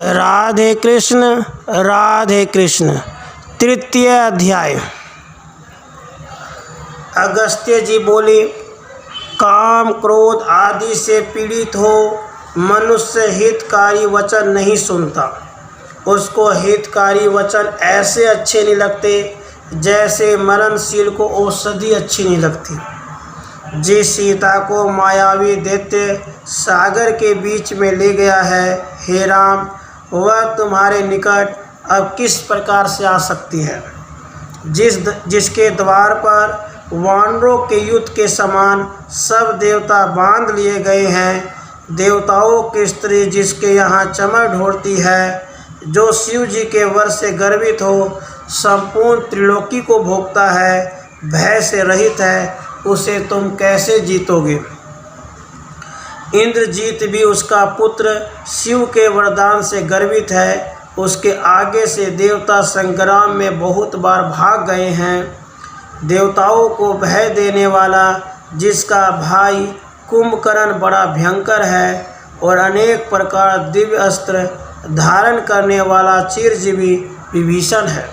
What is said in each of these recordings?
राधे कृष्ण। तृतीय अध्याय। अगस्त्य जी बोले, काम क्रोध आदि से पीड़ित हो मनुष्य हितकारी वचन नहीं सुनता। उसको हितकारी वचन ऐसे अच्छे नहीं लगते जैसे मरणशील को औषधि अच्छी नहीं लगती। जिस सीता को मायावी दैत्य सागर के बीच में ले गया है, हे राम, वह तुम्हारे निकट अब किस प्रकार से आ सकती है। जिसके द्वार पर वानरों के युद्ध के समान सब देवता बांध लिए गए हैं, देवताओं की स्त्री जिसके यहाँ चमक ढोलती है, जो शिव जी के वर से गर्वित हो, संपूर्ण त्रिलोकी को भोगता है, भय से रहित है, उसे तुम कैसे जीतोगे। इंद्रजीत भी उसका पुत्र शिव के वरदान से गर्वित है। उसके आगे से देवता संग्राम में बहुत बार भाग गए हैं। देवताओं को भय देने वाला जिसका भाई कुंभकर्ण बड़ा भयंकर है और अनेक प्रकार दिव्य अस्त्र धारण करने वाला चिरजीवी विभीषण है।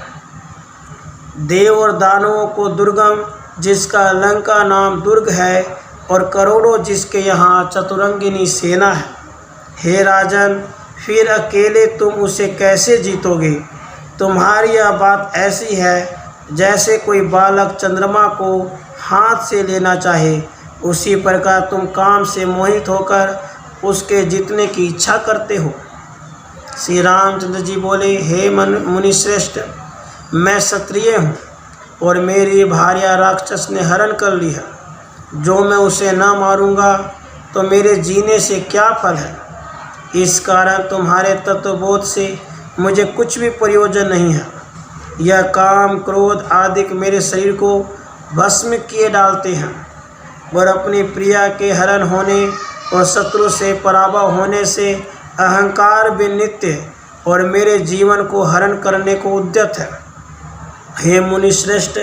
देव और दानवों को दुर्गम जिसका लंका नाम दुर्ग है और करोड़ों जिसके यहाँ चतुरंगिनी सेना है। हे राजन, फिर अकेले तुम उसे कैसे जीतोगे। तुम्हारी यह बात ऐसी है जैसे कोई बालक चंद्रमा को हाथ से लेना चाहे, उसी प्रकार तुम काम से मोहित होकर उसके जीतने की इच्छा करते हो। श्री रामचंद्र जी बोले, हे मुनिश्रेष्ठ, मैं क्षत्रिय हूँ और मेरी भार्या राक्षस ने हरण कर ली है। जो मैं उसे न मारूंगा तो मेरे जीने से क्या फल है। इस कारण तुम्हारे तत्वबोध से मुझे कुछ भी प्रयोजन नहीं है। यह काम क्रोध आदि मेरे शरीर को भस्म किए डालते हैं और अपनी प्रिया के हरण होने और शत्रु से पराभव होने से अहंकार भी नित्य और मेरे जीवन को हरण करने को उद्यत है। हे मुनिश्रेष्ठ,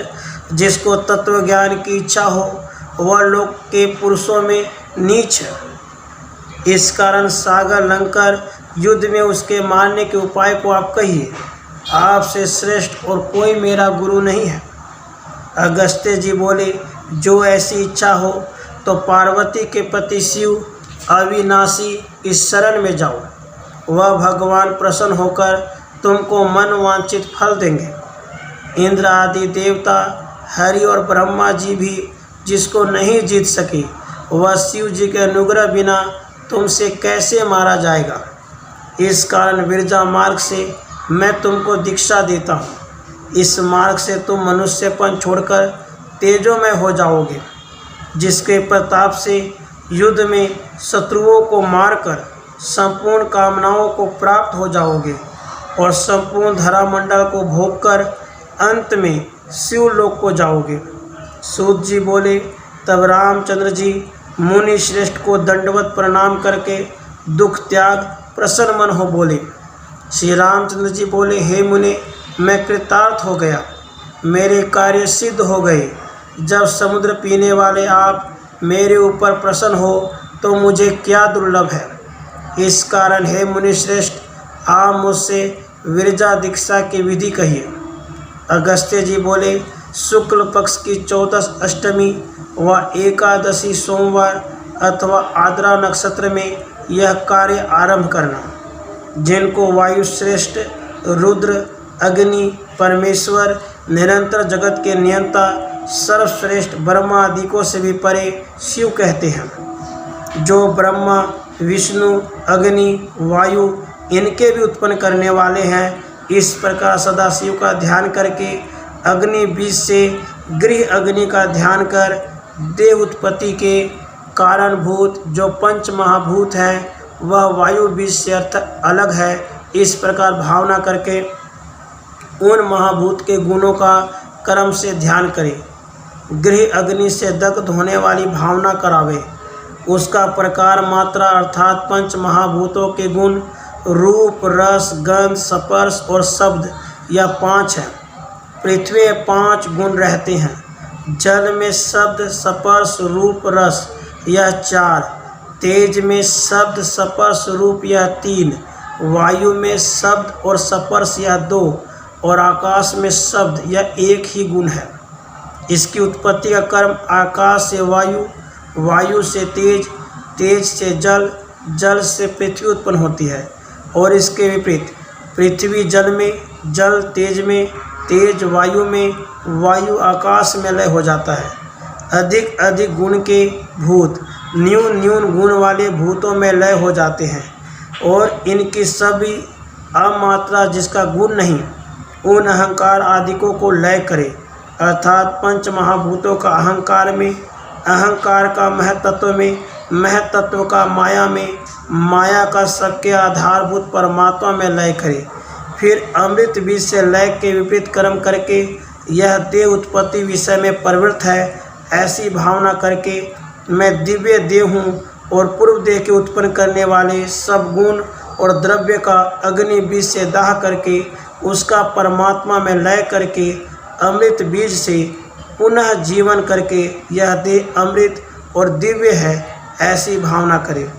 जिसको तत्व ज्ञान की इच्छा हो वह लोक के पुरुषों में नीच है। इस कारण सागर लंकर युद्ध में उसके मारने के उपाय को आप कहिए। आपसे श्रेष्ठ और कोई मेरा गुरु नहीं है। अगस्त्य जी बोले, जो ऐसी इच्छा हो तो पार्वती के पति शिव अविनाशी इस शरण में जाओ। वह भगवान प्रसन्न होकर तुमको मन वांछित फल देंगे। इंद्र आदि देवता, हरि और ब्रह्मा जी भी जिसको नहीं जीत सके, वह शिव जी के अनुग्रह बिना तुमसे कैसे मारा जाएगा। इस कारण विरजा मार्ग से मैं तुमको दीक्षा देता हूँ। इस मार्ग से तुम मनुष्यपन छोड़कर तेजोमय हो जाओगे, जिसके प्रताप से युद्ध में शत्रुओं को मारकर संपूर्ण कामनाओं को प्राप्त हो जाओगे और संपूर्ण धरामंडल को भोगकर अंत में शिवलोक को जाओगे। सूत जी बोले, तब रामचंद्र जी मुनि श्रेष्ठ को दंडवत प्रणाम करके दुख त्याग प्रसन्न मन हो बोले। श्री रामचंद्र जी बोले, हे मुनि, मैं कृतार्थ हो गया, मेरे कार्य सिद्ध हो गए। जब समुद्र पीने वाले आप मेरे ऊपर प्रसन्न हो तो मुझे क्या दुर्लभ है। इस कारण हे मुनि श्रेष्ठ, आप मुझसे विरजा दीक्षा की विधि कहिए। अगस्त्य जी बोले, शुक्ल पक्ष की 14 अष्टमी व एकादशी सोमवार अथवा आद्रा नक्षत्र में यह कार्य आरंभ करना। जिनको वायु श्रेष्ठ, रुद्र, अग्नि, परमेश्वर, निरंतर जगत के नियंता, सर्वश्रेष्ठ ब्रह्मा आदिकों से भी परे शिव कहते हैं। जो ब्रह्मा, विष्णु, अग्नि, वायु इनके भी उत्पन्न करने वाले हैं, इस प्रकार सदा शिव का ध्यान करके अग्नि बीज से गृह अग्नि का ध्यान कर देह उत्पत्ति के कारणभूत जो पंच महाभूत हैं वह वायु बीज से अर्थ अलग है। इस प्रकार भावना करके उन महाभूत के गुणों का कर्म से ध्यान करें। गृह अग्नि से दग्ध होने वाली भावना करावे। उसका प्रकार मात्रा अर्थात पंच महाभूतों के गुण रूप, रस, गंध, स्पर्श और शब्द यह 5 है। पृथ्वी में 5 गुण रहते हैं। जल में शब्द, स्पर्श, रूप, रस यह 4। तेज में शब्द, स्पर्श, रूप यह 3। वायु में शब्द और स्पर्श या दो, और आकाश में शब्द यह एक ही गुण है। इसकी उत्पत्ति का कर्म आकाश से वायु, वायु से तेज, तेज से जल, जल से पृथ्वी उत्पन्न होती है। और इसके विपरीत पृथ्वी जल में, जल तेज में, तेज वायु में, वायु आकाश में लय हो जाता है। अधिक अधिक गुण के भूत न्यून न्यून गुण वाले भूतों में लय हो जाते हैं, और इनकी सभी अमात्रा जिसका गुण नहीं, उन अहंकार आदिकों को लय करे। अर्थात पंच महाभूतों का अहंकार में, अहंकार का महतत्व में, महतत्व का माया में, माया का सबके आधारभूत परमात्मा में लय करे। फिर अमृत बीज से लय के विपरीत कर्म करके यह देह उत्पत्ति विषय में प्रवृत्त है, ऐसी भावना करके मैं दिव्य देव हूँ और पूर्व देह के उत्पन्न करने वाले सब गुण और द्रव्य का अग्नि बीज से दाह करके उसका परमात्मा में लय करके अमृत बीज से पुनः जीवन करके यह देह अमृत और दिव्य है, ऐसी भावना करे।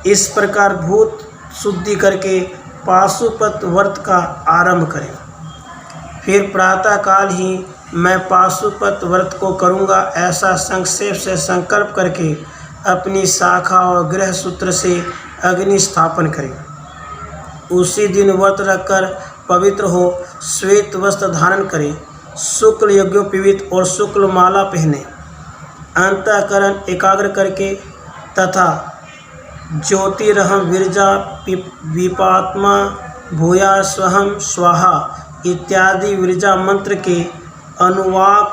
इस प्रकार भूत शुद्धि करके पाशुपत व्रत का आरंभ करें। फिर प्रातःकाल ही मैं पाशुपत व्रत को करूँगा, ऐसा संक्षेप से संकल्प करके अपनी शाखा और गृह सूत्र से अग्नि स्थापन करें। उसी दिन व्रत रखकर पवित्र हो, श्वेत वस्त्र धारण करें, शुक्ल यज्ञोपवीत और शुक्ल माला पहने, अंतःकरण एकाग्र करके तथा ज्योतिरहं विरजा विपात्मा भूया स्वहं स्वाहा इत्यादि विरजा मंत्र के अनुवाक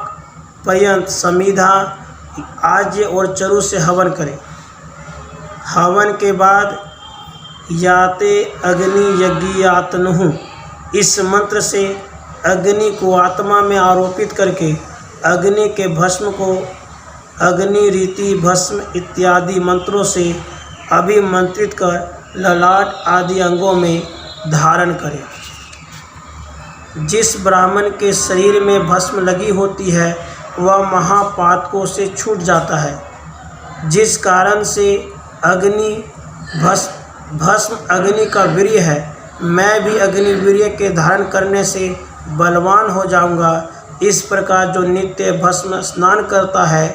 पर्यंत समिधा आज्य और चरु से हवन करें। हवन के बाद याते अग्नि यज्ञातनुः इस मंत्र से अग्नि को आत्मा में आरोपित करके अग्नि के भस्म को अग्नि रीति भस्म इत्यादि मंत्रों से अभिमंत्रित कर ललाट आदि अंगों में धारण करें। जिस ब्राह्मण के शरीर में भस्म लगी होती है वह महापातकों से छूट जाता है। जिस कारण से अग्नि भस्म अग्नि का वीर्य है, मैं भी अग्नि वीर्य के धारण करने से बलवान हो जाऊंगा। इस प्रकार जो नित्य भस्म स्नान करता है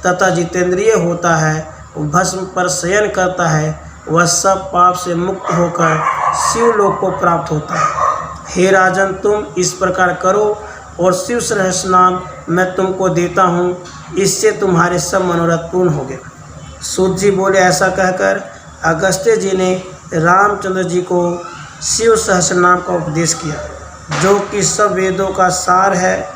तथा जितेंद्रिय होता है, भस्म पर शयन करता है, वह सब पाप से मुक्त होकर शिवलोक को प्राप्त होता है। हे राजन, तुम इस प्रकार करो और शिव सहस्र नाम मैं तुमको देता हूँ, इससे तुम्हारे सब मनोरथ पूर्ण हो गए। सूत जी बोले, ऐसा कहकर अगस्त्य जी ने रामचंद्र जी को शिव सहस्र नाम का उपदेश किया, जो कि सब वेदों का सार है,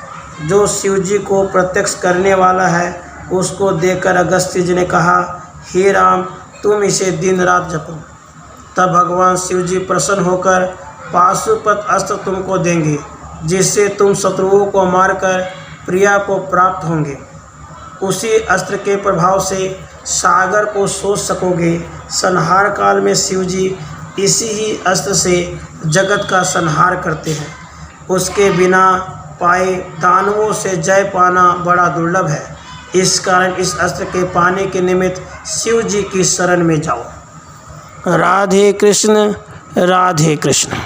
जो शिव जी को प्रत्यक्ष करने वाला है। उसको देखकर अगस्त्य जी ने कहा, हे राम, तुम इसे दिन रात जपो। तब भगवान शिव जी प्रसन्न होकर पाशुपत अस्त्र तुमको देंगे, जिससे तुम शत्रुओं को मारकर प्रिया को प्राप्त होंगे। उसी अस्त्र के प्रभाव से सागर को सोच सकोगे। संहार काल में शिव जी इसी ही अस्त्र से जगत का संहार करते हैं। उसके बिना पाए दानवों से जय पाना बड़ा दुर्लभ है। इस कारण इस अस्त्र के पाने के निमित्त शिव जी की शरण में जाओ। राधे कृष्ण, राधे कृष्ण।